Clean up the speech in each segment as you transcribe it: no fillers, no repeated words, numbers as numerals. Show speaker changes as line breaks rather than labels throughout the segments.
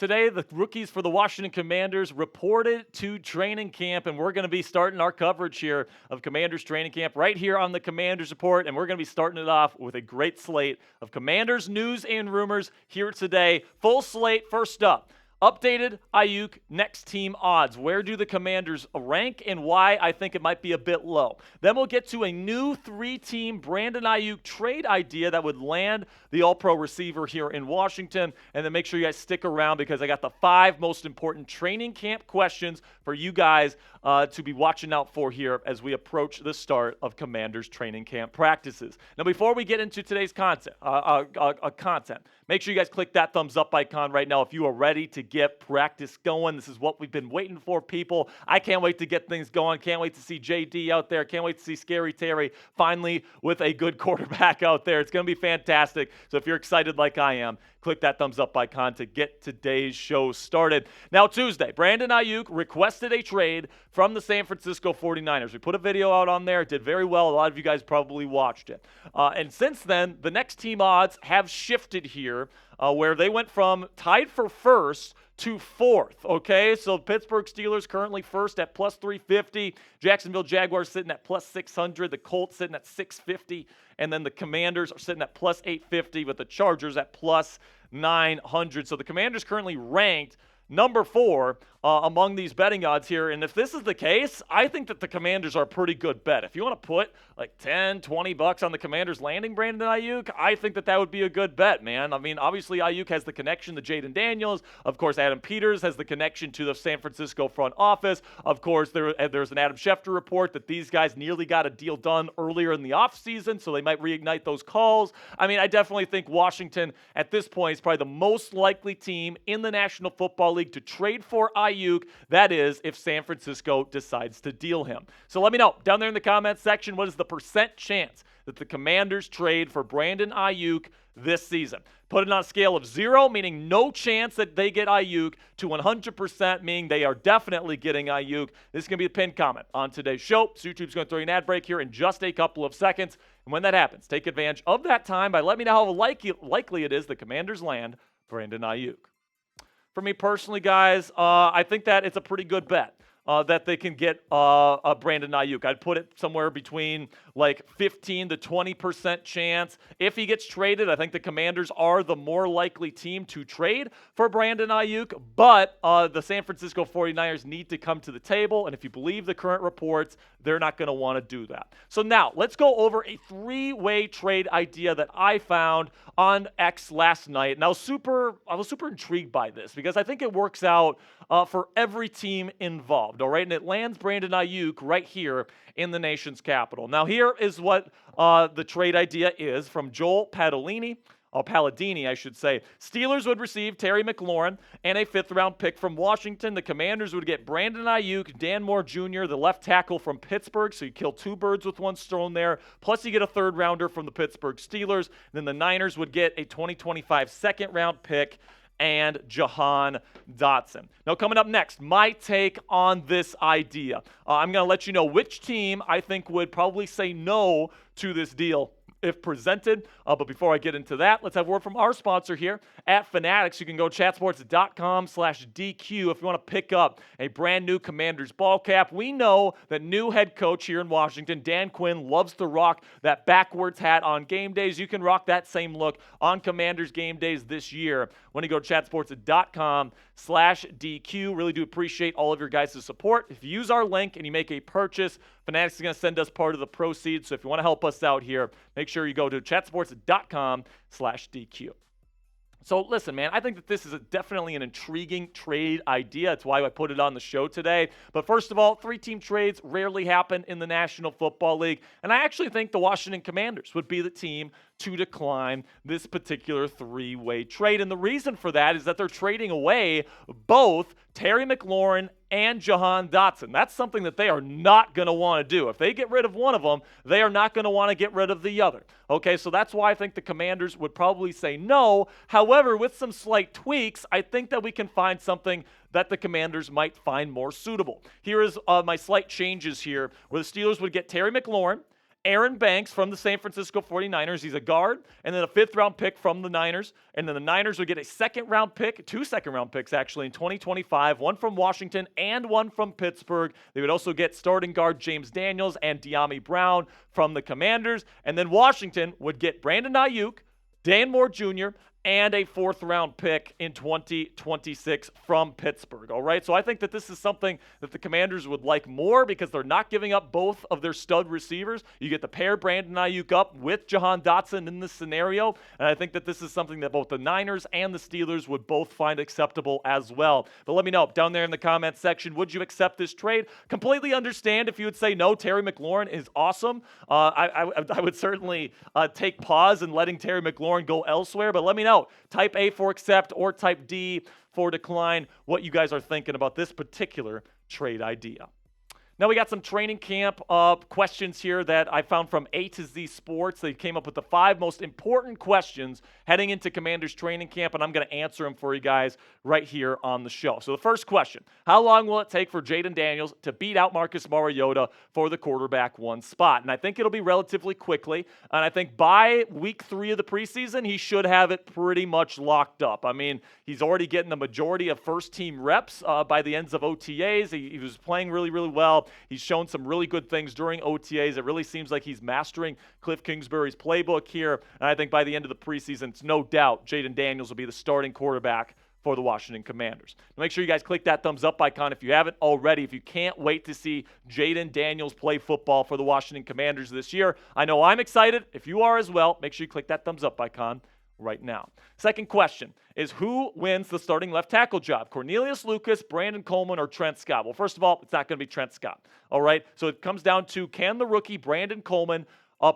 Today, the rookies for the Washington Commanders reported to training camp, and we're going to be starting our coverage here of Commanders training camp right here on the Commanders Report, and we're going to be starting it off with a great slate of Commanders news and rumors here today. Full slate. First up, updated Aiyuk next team odds. Where do the Commanders rank and why I think it might be a bit low? Then we'll get to a new 3-team Brandon Aiyuk trade idea that would land the All-Pro receiver here in Washington. And then make sure you guys stick around because I got the 5 most important training camp questions for you guys to be watching out for here as we approach the start of Commanders training camp practices. Now, before we get into today's content, make sure you guys click that thumbs up icon right now if you are ready to get practice going. This is what we've been waiting for, people. I can't wait to get things going. Can't wait to see JD out there. Can't wait to see Scary Terry finally with a good quarterback out there. It's going to be fantastic. So if you're excited like I am, click that thumbs up icon to get today's show started. Now, Tuesday, Brandon Aiyuk requested a trade from the San Francisco 49ers. We put a video out on there. It did very well. A lot of you guys probably watched it. And since then, the next team odds have shifted here where they went from tied for first to fourth, okay? So Pittsburgh Steelers currently first at plus 350. Jacksonville Jaguars sitting at plus 600. The Colts sitting at 650. And then the Commanders are sitting at plus 850 with the Chargers at plus 900. So the Commanders currently ranked number 4 among these betting odds here. And if this is the case, I think that the Commanders are a pretty good bet. If you want to put like 10, 20 bucks on the Commanders landing Brandon Aiyuk, I think that would be a good bet, man. I mean, obviously Aiyuk has the connection to Jaden Daniels. Of course, Adam Peters has the connection to the San Francisco front office. Of course, there's an Adam Schefter report that these guys nearly got a deal done earlier in the offseason, so they might reignite those calls. I mean, I definitely think Washington at this point is probably the most likely team in the National Football League to trade for Aiyuk. That is, if San Francisco decides to deal him. So let me know down there in the comments section, what is the percent chance that the Commanders trade for Brandon Aiyuk this season? Put it on a scale of 0, meaning no chance that they get Aiyuk, to 100%, meaning they are definitely getting Aiyuk. This is going to be the pinned comment on today's show. So YouTube's going to throw you an ad break here in just a couple of seconds. And when that happens, take advantage of that time by letting me know how likely it is the Commanders land Brandon Aiyuk. For me personally, guys, I think that it's a pretty good bet that they can get a Brandon Aiyuk. I'd put it somewhere between like 15 to 20% chance. If he gets traded, I think the Commanders are the more likely team to trade for Brandon Aiyuk, but the San Francisco 49ers need to come to the table, and if you believe the current reports, they're not going to want to do that. So now, let's go over a 3-way trade idea that I found on X last night, and I was super intrigued by this because I think it works out for every team involved, all right? And it lands Brandon Aiyuk right here in the nation's capital. Now, here is what the trade idea is from Joel Palladini, I should say. Steelers would receive Terry McLaurin and a 5th-round pick from Washington. The Commanders would get Brandon Aiyuk, Dan Moore Jr., the left tackle from Pittsburgh, so you kill 2 birds with 1 stone there. Plus, you get a 3rd-rounder from the Pittsburgh Steelers. Then the Niners would get a 2025 2nd-round pick and Jahan Dotson. Now, coming up next, my take on this idea. I'm going to let you know which team I think would probably say no to this deal if presented. But before I get into that, let's have a word from our sponsor here at Fanatics. You can go chatsports.com/DQ if you want to pick up a brand new Commanders ball cap. We know that new head coach here in Washington, Dan Quinn, loves to rock that backwards hat on game days. You can rock that same look on Commanders game days this year when you go to chatsports.com/DQ. Really do appreciate all of your guys' support. If you use our link and you make a purchase, Fanatics is going to send us part of the proceeds. So if you want to help us out here, make sure you go to chatsports.com/DQ. So listen, man, I think that this is definitely an intriguing trade idea. That's why I put it on the show today. But first of all, 3-team trades rarely happen in the National Football League. And I actually think the Washington Commanders would be the team to decline this particular 3-way trade. And the reason for that is that they're trading away both Terry McLaurin and Jahan Dotson. That's something that they are not going to want to do. If they get rid of one of them, they are not going to want to get rid of the other. Okay, so that's why I think the Commanders would probably say no. However, with some slight tweaks, I think that we can find something that the Commanders might find more suitable. Here is my slight changes here, where the Steelers would get Terry McLaurin Aaron Banks from the San Francisco 49ers. He's a guard, and then a 5th-round pick from the Niners. And then the Niners would get a 2nd-round pick, 2 second-round picks actually in 2025, one from Washington and one from Pittsburgh. They would also get starting guard James Daniels and De'Ami Brown from the Commanders. And then Washington would get Brandon Aiyuk, Dan Moore Jr., and a 4th-round pick in 2026 from Pittsburgh. All right, so I think that this is something that the Commanders would like more because they're not giving up both of their stud receivers. You get to pair Brandon Aiyuk up with Jahan Dotson in this scenario, and I think that this is something that both the Niners and the Steelers would both find acceptable as well. But let me know down there in the comments section, would you accept this trade? Completely understand if you would say no. Terry McLaurin is awesome. I would certainly take pause in letting Terry McLaurin go elsewhere, but let me know. Type A for accept or type D for decline what you guys are thinking about this particular trade idea. Now we got some training camp questions here that I found from A to Z Sports. They came up with the 5 most important questions heading into Commanders training camp, and I'm going to answer them for you guys right here on the show. So the first question, how long will it take for Jaden Daniels to beat out Marcus Mariota for the quarterback 1 spot? And I think it'll be relatively quickly, and I think by week 3 of the preseason, he should have it pretty much locked up. I mean, he's already getting the majority of first-team reps by the ends of OTAs. He was playing really, really well. He's shown some really good things during OTAs. It really seems like he's mastering Cliff Kingsbury's playbook here. And I think by the end of the preseason, it's no doubt Jaden Daniels will be the starting quarterback for the Washington Commanders. Make sure you guys click that thumbs up icon if you haven't already. If you can't wait to see Jaden Daniels play football for the Washington Commanders this year, I know I'm excited. If you are as well, make sure you click that thumbs up icon right now. Second question is, who wins the starting left tackle job? Cornelius Lucas, Brandon Coleman, or Trent Scott? Well, first of all, it's not going to be Trent Scott. All right, so it comes down to, can the rookie Brandon Coleman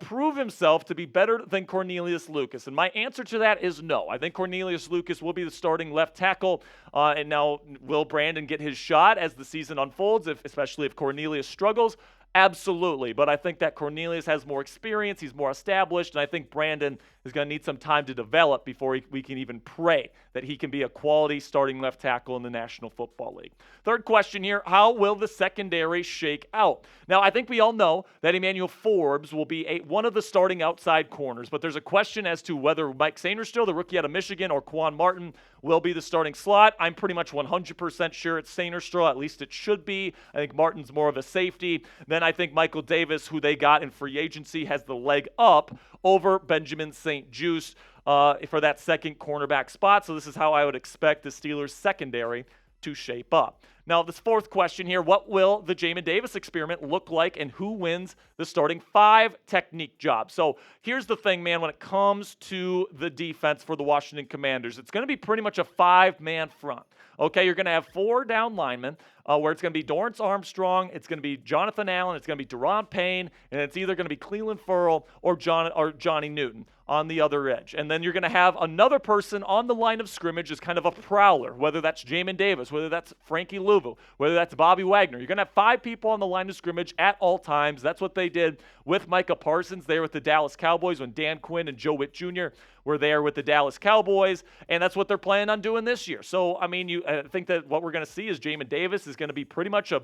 prove himself to be better than Cornelius Lucas? And my answer to that is no. I think Cornelius Lucas will be the starting left tackle. And now, will Brandon get his shot as the season unfolds, especially if Cornelius struggles? Absolutely, but I think that Cornelius has more experience, he's more established, and I think Brandon is going to need some time to develop before we can even pray that he can be a quality starting left tackle in the National Football League. Third question here, how will the secondary shake out? Now, I think we all know that Emmanuel Forbes will be one of the starting outside corners, but there's a question as to whether Mike Sainristil, the rookie out of Michigan, or Quan Martin will be the starting slot. I'm pretty much 100% sure it's Sainristil, at least it should be. I think Martin's more of a safety. Then I think Michael Davis, who they got in free agency, has the leg up over Benjamin St-Juste for that second cornerback spot. So this is how I would expect the Steelers secondary to shape up. Now, this fourth question here, what will the Jamin Davis experiment look like, and who wins the starting 5 technique job? So here's the thing, man, when it comes to the defense for the Washington Commanders, it's going to be pretty much a 5-man front. Okay, you're going to have 4 down linemen, where it's going to be Dorrance Armstrong, it's going to be Jonathan Allen, it's going to be Daron Payne, and it's either going to be Cleveland Ferrell or Johnny Newton on the other edge. And then you're going to have another person on the line of scrimmage as kind of a prowler, whether that's Jamin Davis, whether that's Frankie Louvu, whether that's Bobby Wagner. You're going to have 5 people on the line of scrimmage at all times. That's what they did with Micah Parsons there with the Dallas Cowboys when Dan Quinn and Joe Witt Jr. were there with the Dallas Cowboys, and that's what they're planning on doing this year. So, I mean, I think that what we're going to see is Jamin Davis is going to be pretty much a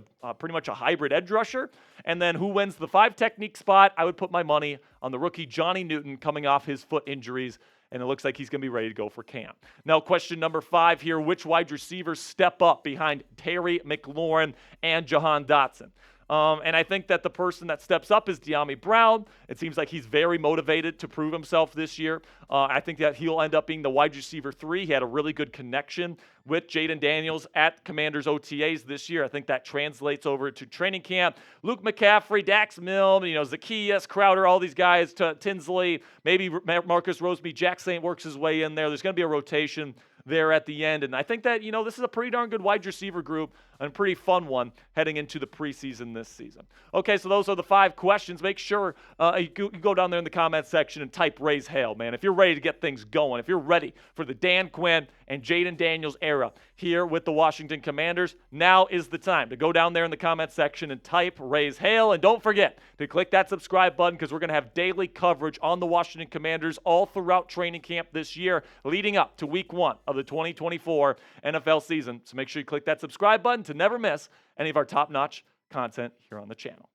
hybrid edge rusher. And then who wins the 5 technique spot? I would put my money on the rookie Johnny Newton coming off his foot injuries, and it looks like he's going to be ready to go for camp. Now, question number 5 here, which wide receivers step up behind Terry McLaurin and Jahan Dotson? And I think that the person that steps up is De'Ami Brown. It seems like he's very motivated to prove himself this year. I think that he'll end up being the wide receiver 3. He had a really good connection with Jaden Daniels at Commanders OTAs this year. I think that translates over to training camp. Luke McCaffrey, Dax Milne, Zacchaeus, Crowder, all these guys, Tinsley, maybe Marcus Roseby, Jack St. works his way in there. There's going to be a rotation there at the end. And I think that, this is a pretty darn good wide receiver group and a pretty fun one heading into the preseason this season. Okay, so those are the 5 questions. Make sure you go down there in the comment section and type Raise Hail, man. If you're ready to get things going, if you're ready for the Dan Quinn and Jaden Daniels era here with the Washington Commanders, now is the time to go down there in the comment section and type Raise Hail. And don't forget to click that subscribe button, because we're going to have daily coverage on the Washington Commanders all throughout training camp this year, leading up to week 1 of the 2024 NFL season. So make sure you click that subscribe button to never miss any of our top-notch content here on the channel.